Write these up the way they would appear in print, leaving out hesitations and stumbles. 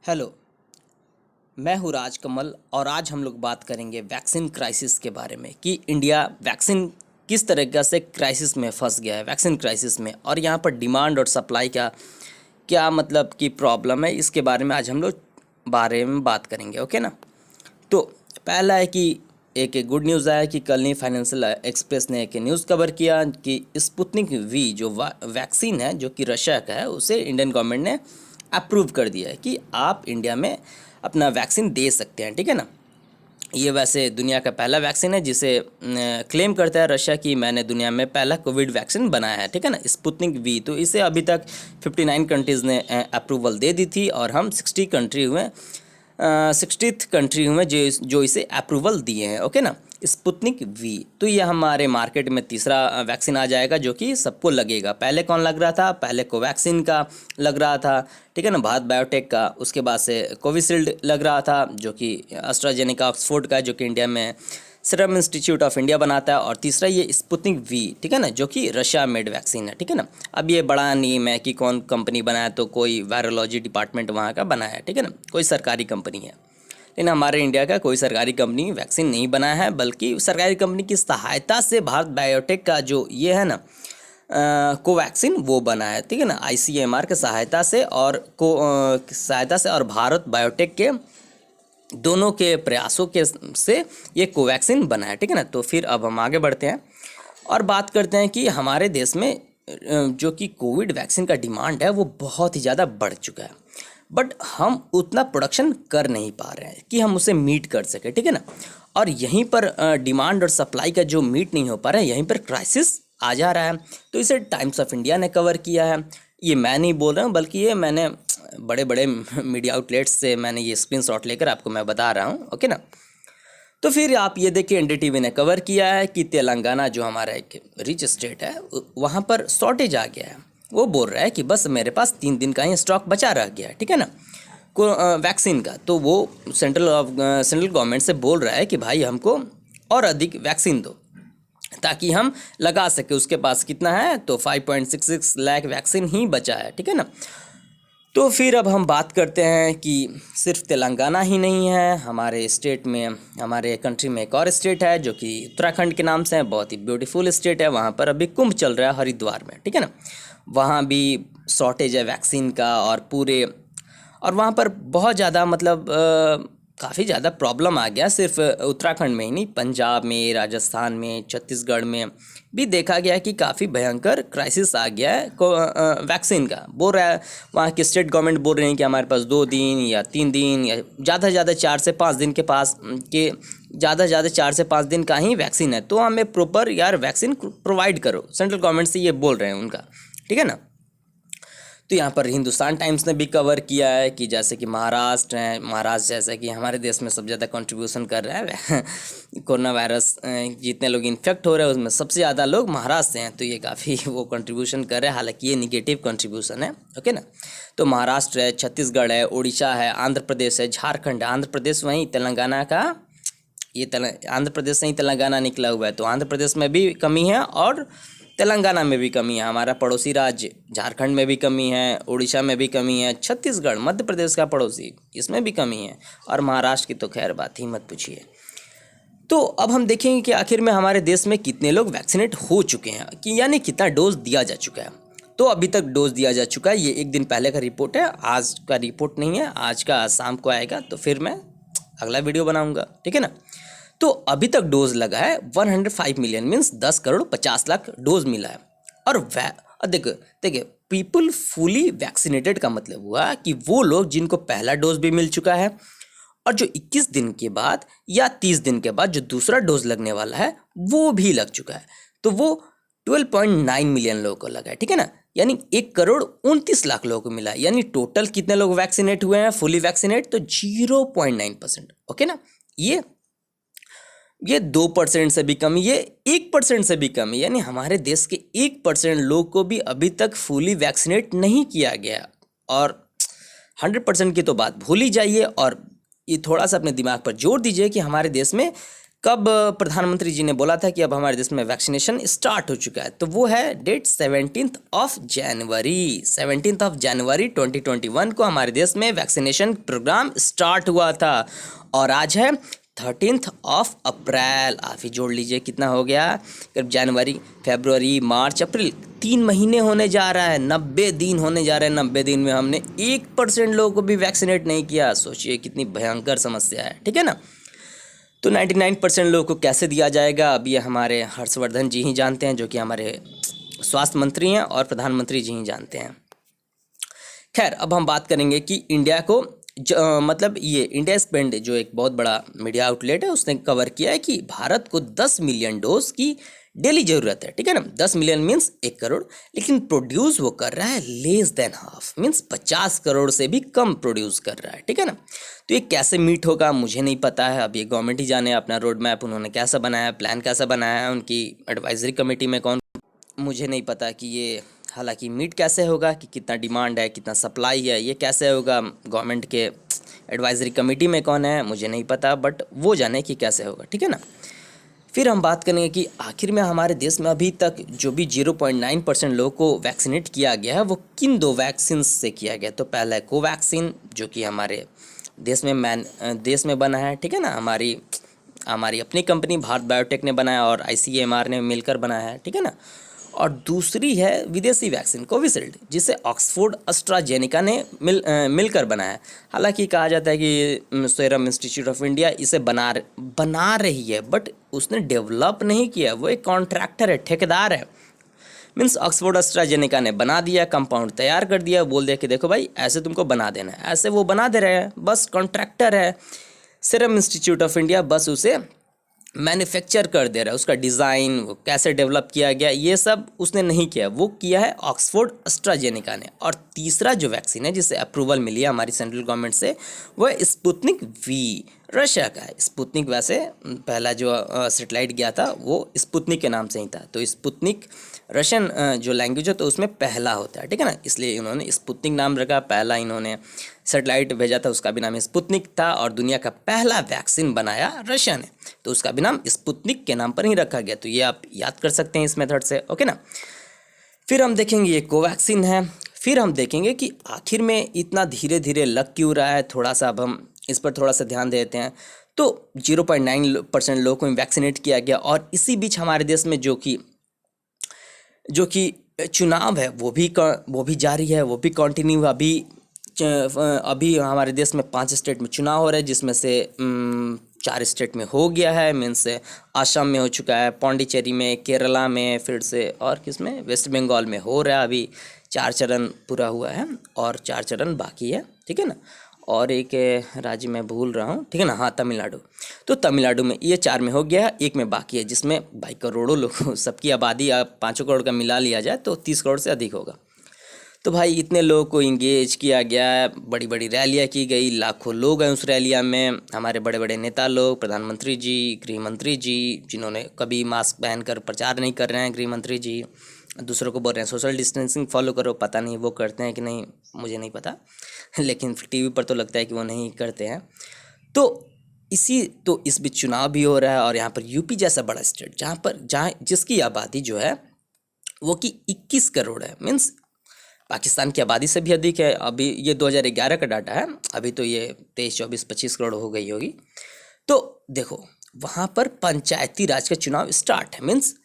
Hello. मैं हूँ राज कमल और आज हम लोग बात करेंगे वैक्सीन क्राइसिस के बारे में कि इंडिया वैक्सीन किस तरीक़ा से क्राइसिस में फंस गया है, वैक्सीन क्राइसिस में, और यहाँ पर डिमांड और सप्लाई का क्या मतलब कि प्रॉब्लम है, इसके बारे में आज हम लोग बारे में बात करेंगे। ओके ना। तो पहला है कि एक गुड न्यूज़ आया कि कल ही फाइनेंशियल एक्सप्रेस ने एक न्यूज़ कवर किया कि स्पुतनिक वी जो वैक्सीन है जो कि रशिया का है, उसे इंडियन गवर्नमेंट ने अप्रूव कर दिया है कि आप इंडिया में अपना वैक्सीन दे सकते हैं। ठीक है ना। ये वैसे दुनिया का पहला वैक्सीन है जिसे क्लेम करता है रशिया कि मैंने दुनिया में पहला कोविड वैक्सीन बनाया है। ठीक है ना, स्पुतनिक वी। तो इसे अभी तक 59 कंट्रीज़ ने अप्रूवल दे दी थी और हम 60th कंट्री हुए जो इसे अप्रूवल दिए हैं। ओके ना, स्पुतनिक वी। तो ये हमारे मार्केट में तीसरा वैक्सीन आ जाएगा जो कि सबको लगेगा। पहले कौन लग रहा था? पहले कोवैक्सीन का लग रहा था, ठीक है ना, भारत बायोटेक का। उसके बाद से कोविशील्ड लग रहा था जो कि एस्ट्राजेनेका ऑक्सफोर्ड का, जो कि इंडिया में सीरम इंस्टीट्यूट ऑफ इंडिया बनाता है। और तीसरा ये स्पुतनिक वी, ठीक है ना, जो कि रशिया मेड वैक्सीन है। ठीक है ना। अब ये बड़ा नेम है कि कौन कंपनी बनाया, तो कोई वायरोलॉजी डिपार्टमेंट वहाँ का बनाया है। ठीक है ना, कोई सरकारी कंपनी है। लेकिन हमारे इंडिया का कोई सरकारी कंपनी वैक्सीन नहीं बनाया है, बल्कि सरकारी कंपनी की सहायता से भारत बायोटेक का जो ये है ना कोवैक्सीन, वो बना है। ठीक है ना, ICMR के सहायता से और सहायता से और भारत बायोटेक के दोनों के प्रयासों के से ये कोवैक्सीन बना है। ठीक है ना। तो फिर अब हम आगे बढ़ते हैं और बात करते हैं कि हमारे देश में जो कि कोविड वैक्सीन का डिमांड है वो बहुत ही ज़्यादा बढ़ चुका है, बट हम उतना प्रोडक्शन कर नहीं पा रहे हैं कि हम उसे मीट कर सकें। ठीक है ना। और यहीं पर डिमांड और सप्लाई का जो मीट नहीं हो पा रहा है, यहीं पर क्राइसिस आ जा रहा है। तो इसे टाइम्स ऑफ इंडिया ने कवर किया है। ये मैं नहीं बोल रहा हूँ, बल्कि ये मैंने बड़े बड़े मीडिया आउटलेट्स से मैंने ये स्क्रीनशॉट लेकर आपको मैं बता रहा हूँ। ओके ना। तो फिर आप ये देखिए, NDTV ने कवर किया है कि तेलंगाना जो हमारा एक रिच स्टेट है, वहाँ पर शॉर्टेज आ गया है। वो बोल रहा है कि बस मेरे पास 3 दिन का ही स्टॉक बचा रह गया है। ठीक है ना, वैक्सीन का। तो वो सेंट्रल गवर्नमेंट से बोल रहा है कि भाई हमको और अधिक वैक्सीन दो ताकि हम लगा सके। उसके पास कितना है? तो 5.66 लाख वैक्सीन ही बचा है। ठीक है ना। तो फिर अब हम बात करते हैं कि सिर्फ तेलंगाना ही नहीं है, हमारे स्टेट में, हमारे कंट्री में एक और स्टेट है जो कि उत्तराखंड के नाम से है। बहुत ही ब्यूटीफुल स्टेट है। वहाँ पर अभी कुंभ चल रहा है हरिद्वार में। ठीक है ना। वहाँ भी शॉर्टेज है वैक्सीन का और वहाँ पर बहुत ज़्यादा मतलब काफ़ी ज़्यादा प्रॉब्लम आ गया। सिर्फ उत्तराखंड में ही नहीं, पंजाब में, राजस्थान में, छत्तीसगढ़ में भी देखा गया कि काफ़ी भयंकर क्राइसिस आ गया है वैक्सीन का। बोल रहा है वहाँ की स्टेट गवर्नमेंट बोल रहे हैं कि हमारे पास 2 दिन या 3 दिन या ज़्यादा से ज़्यादा 4 से 5 दिन के पास के ज़्यादा से ज़्यादा 4 से 5 दिन का ही वैक्सीन है। तो हमें प्रॉपर यार वैक्सीन प्रोवाइड करो। सेंट्रल गवर्नमेंट से ये बोल रहे हैं उनका। ठीक है ना। तो यहाँ पर हिंदुस्तान टाइम्स ने भी कवर किया है कि जैसे कि महाराष्ट्र है, महाराष्ट्र जैसे कि हमारे देश में सबसे ज़्यादा कंट्रीब्यूशन कर रहा है कोरोना वायरस। जितने लोग इन्फेक्ट हो रहे हैं उसमें सबसे ज़्यादा लोग महाराष्ट्र से हैं। तो ये काफ़ी वो कंट्रीब्यूशन कर रहे हैं, हालांकि ये निगेटिव कंट्रीब्यूशन है। ओके ना। तो महाराष्ट्र है, छत्तीसगढ़ है, उड़ीसा है, आंध्र प्रदेश है, झारखंड है। आंध्र प्रदेश वहीं तेलंगाना का, आंध्र प्रदेश से ही तेलंगाना निकला हुआ है। तो आंध्र प्रदेश में भी कमी है और तेलंगाना में भी कमी है। हमारा पड़ोसी राज्य झारखंड में भी कमी है, उड़ीसा में भी कमी है, छत्तीसगढ़ मध्य प्रदेश का पड़ोसी, इसमें भी कमी है, और महाराष्ट्र की तो खैर बात ही मत पूछिए। तो अब हम देखेंगे कि आखिर में हमारे देश में कितने लोग वैक्सीनेट हो चुके हैं, कि यानी कितना डोज दिया जा चुका है। तो अभी तक डोज दिया जा चुका है, ये 1 दिन पहले का रिपोर्ट है, आज का रिपोर्ट नहीं है। आज का शाम को आएगा तो फिर मैं अगला वीडियो बनाऊंगा। ठीक है ना। तो अभी तक डोज लगा है 105 million, means 10 crore 50 lakh dose मिला है। और देखिए पीपल फुली वैक्सीनेटेड का मतलब हुआ कि वो लोग जिनको पहला डोज भी मिल चुका है और जो 21 दिन के बाद या 30 दिन के बाद जो दूसरा डोज लगने वाला है वो भी लग चुका है। तो वो 12.9 मिलियन लोगों को लगा है। ठीक है ना, यानी 1 करोड़ 29 लाख लोगों को मिला है। यानी टोटल कितने लोग वैक्सीनेट हुए हैं फुली वैक्सीनेट? तो 0.9%। ओके ना। ये 2% से भी कम, ये 1% से भी कम है। यानी हमारे देश के 1% लोग को भी अभी तक फुली वैक्सीनेट नहीं किया गया। और 100% की तो बात भूल ही जाइए। और ये थोड़ा सा अपने दिमाग पर जोर दीजिए कि हमारे देश में कब प्रधानमंत्री जी ने बोला था कि अब हमारे देश में वैक्सीनेशन स्टार्ट हो चुका है, तो वो है डेट 17 जनवरी 2021 को हमारे देश में वैक्सीनेशन प्रोग्राम स्टार्ट हुआ था। और आज है 13 अप्रैल। आप ही जोड़ लीजिए कितना हो गया, करीब जनवरी, फरवरी, मार्च, अप्रैल, 3 महीने होने जा रहा है, 90 दिन होने जा रहे हैं। 90 दिन में हमने 1% लोगों को भी वैक्सीनेट नहीं किया। सोचिए कितनी भयंकर समस्या है, ठीक है ना। तो 99% लोगों को कैसे दिया जाएगा, अब ये हमारे हर्षवर्धन जी ही जानते हैं, जो कि हमारे स्वास्थ्य मंत्री हैं, और प्रधानमंत्री जी ही जानते हैं। खैर, अब हम बात करेंगे कि इंडिया को मतलब ये इंडिया स्पेंड, जो एक बहुत बड़ा मीडिया आउटलेट है, उसने कवर किया है कि भारत को 10 मिलियन डोज की डेली ज़रूरत है, ठीक है ना। 10 मिलियन मीन्स 1 करोड़, लेकिन प्रोड्यूस वो कर रहा है less than half, means 50 crore से भी कम प्रोड्यूस कर रहा है, ठीक है ना। तो ये कैसे मीट होगा मुझे नहीं पता है, अब ये गवर्नमेंट ही जाने अपना रोड मैप उन्होंने कैसा बनाया है, प्लान कैसा बनाया है, उनकी एडवाइजरी कमेटी में कौन, मुझे नहीं पता कि ये हालांकि मीट कैसे होगा, कि कितना डिमांड है, कितना सप्लाई है, ये कैसे होगा, गवर्नमेंट के एडवाइजरी कमेटी में कौन है मुझे नहीं पता, बट वो जाने कि कैसे होगा, ठीक है ना। फिर हम बात करेंगे कि आखिर में हमारे देश में अभी तक जो भी 0.9% लोगों को वैक्सीनेट किया गया है, वो किन 2 वैक्सीन से किया गया। तो पहला है कोवैक्सीन, जो कि हमारे देश में बना है, ठीक है ना। हमारी अपनी कंपनी भारत बायोटेक ने बनाया और ICMR ने मिलकर बनाया है, ठीक है ना। और दूसरी है विदेशी वैक्सीन कोविशील्ड, जिसे ऑक्सफोर्ड एस्ट्राजेनेका ने मिलकर बनाया है। हालांकि कहा जाता है कि सीरम इंस्टीट्यूट ऑफ इंडिया इसे बना रही है, बट उसने डेवलप नहीं किया, वो एक कॉन्ट्रैक्टर है, ठेकेदार है। मीन्स ऑक्सफोर्ड एस्ट्राजेनेका ने बना दिया, कंपाउंड तैयार कर दिया, बोल दिया कि देखो भाई ऐसे तुमको बना देना है, ऐसे वो बना दे रहे हैं, बस कॉन्ट्रैक्टर है। सीरम इंस्टीट्यूट ऑफ इंडिया बस उसे मैन्युफैक्चर कर दे रहा है, उसका डिज़ाइन, वो कैसे डेवलप किया गया, ये सब उसने नहीं किया, वो किया है ऑक्सफोर्ड एस्ट्राजेनेका ने। और तीसरा जो वैक्सीन है जिसे अप्रूवल मिली है हमारी सेंट्रल गवर्नमेंट से, वो है स्पुतनिक वी, रशिया का है। स्पुतनिक वैसे पहला जो सेटेलाइट गया था वो स्पुतनिक के नाम से ही था, तो स्पुतनिक रशियन जो लैंग्वेज है तो उसमें पहला होता है, ठीक है ना, इसलिए इन्होंने स्पुतनिक नाम रखा। पहला इन्होंने सेटेलाइट भेजा था, उसका भी नाम स्पुतनिक था, और दुनिया का पहला वैक्सीन बनाया रशिया ने, तो उसका भी नाम स्पुतनिक के नाम पर ही रखा गया। तो ये आप याद कर सकते हैं इस मेथड से, ओके ना। फिर हम देखेंगे ये कोवैक्सीन है। फिर हम देखेंगे कि आखिर में इतना धीरे धीरे लग क्यों रहा है, थोड़ा सा अब हम इस पर थोड़ा सा ध्यान देते हैं। तो 0.9% लोगों को वैक्सीनेट किया गया, और इसी बीच हमारे देश में जो कि चुनाव है वो भी जारी है, वो भी कंटिन्यू। अभी हमारे देश में 5 स्टेट में चुनाव हो रहे हैं, जिसमें से 4 स्टेट में हो गया है, मीन्स असम में हो चुका है, पौंडीचेरी में, केरला में, फिर से और किस में, वेस्ट बंगाल में हो रहा है। अभी 4 चरण पूरा हुआ है और 4 चरण बाकी है, ठीक है ना। और एक राज्य मैं भूल रहा हूँ, ठीक है ना, हाँ तमिलनाडु। तो तमिलनाडु में ये 4 में हो गया है, 1 में बाकी है, जिसमें भाई करोड़ों लोग, सबकी आबादी 5 करोड़ का मिला लिया जाए तो 30 करोड़ से अधिक होगा। तो भाई इतने लोगों को इंगेज किया गया, बड़ी बड़ी रैलियाँ की गई, लाखों लोग हैं उस रैलियाँ में, हमारे बड़े बड़े नेता लोग, प्रधानमंत्री जी, गृह मंत्री जी, जिन्होंने कभी मास्क पहनकर प्रचार नहीं कर रहे हैं, गृह मंत्री जी दूसरों को बोल रहे हैं सोशल डिस्टेंसिंग फॉलो करो, पता नहीं वो करते हैं कि नहीं, मुझे नहीं पता, लेकिन टीवी पर तो लगता है कि वो नहीं करते हैं। तो इस बीच चुनाव भी हो रहा है, और यहाँ पर यूपी जैसा बड़ा स्टेट जहाँ जिसकी आबादी जो है वो कि 21 करोड़ है, मीन्स पाकिस्तान की आबादी से भी अधिक है। अभी ये 2011 का डाटा है, अभी तो ये 23, 24, 25 करोड़ हो गई होगी। तो देखो वहाँ पर पंचायती राज का चुनाव स्टार्ट है, मीन्स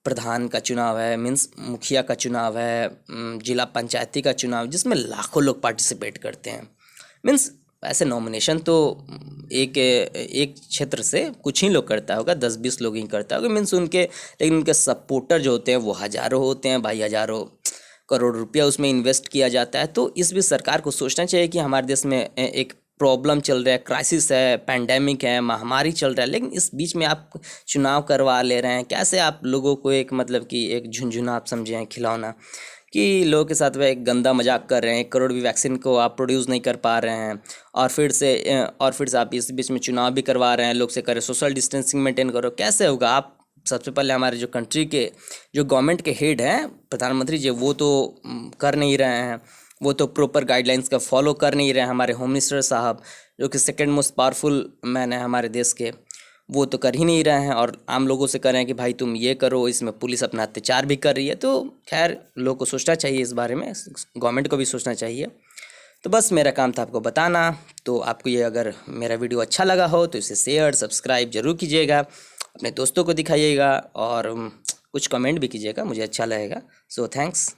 प्रधान का चुनाव है, मीन्स मुखिया का चुनाव है, जिला पंचायती का चुनाव, जिसमें लाखों लोग पार्टिसिपेट करते हैं। मीन्स ऐसे नॉमिनेशन तो एक क्षेत्र से कुछ ही लोग करता होगा, 10-20 लोग ही करता होगा, मीन्स लेकिन उनके सपोर्टर जो होते हैं वो हज़ारों होते हैं भाई, हज़ारों करोड़ रुपया उसमें इन्वेस्ट किया जाता है। तो इस बीच सरकार को सोचना चाहिए कि हमारे देश में एक प्रॉब्लम चल रहा है, क्राइसिस है, पैंडेमिक है, महामारी चल रहा है, लेकिन इस बीच में आप चुनाव करवा ले रहे हैं। कैसे आप लोगों को एक मतलब कि एक झुंझुना आप समझे हैं, खिलौना, कि लोगों के साथ वह एक गंदा मजाक कर रहे हैं। 1 करोड़ भी वैक्सीन को आप प्रोड्यूस नहीं कर पा रहे हैं, और फिर से आप इस बीच में चुनाव भी करवा रहे हैं, लोग से करें सोशल डिस्टेंसिंग मेंटेन करो, कैसे होगा। आप सबसे पहले हमारे जो कंट्री के जो गवर्नमेंट के हेड हैं, प्रधानमंत्री जी, वो तो कर नहीं रहे हैं, वो तो प्रॉपर गाइडलाइंस का फॉलो कर नहीं रहे हैं। हमारे होम मिनिस्टर साहब, जो कि सेकंड मोस्ट पावरफुल मैन है हमारे देश के, वो तो कर ही नहीं रहे हैं और आम लोगों से कर रहे हैं कि भाई तुम ये करो, इसमें पुलिस अपना अत्याचार भी कर रही है। तो खैर लोगों को सोचना चाहिए इस बारे में, गवर्नमेंट को भी सोचना चाहिए। तो बस मेरा काम था आपको बताना। तो आपको ये अगर मेरा वीडियो अच्छा लगा हो तो इसे शेयर सब्सक्राइब जरूर कीजिएगा, अपने दोस्तों को दिखाइएगा और कुछ कमेंट भी कीजिएगा, मुझे अच्छा लगेगा। So thanks.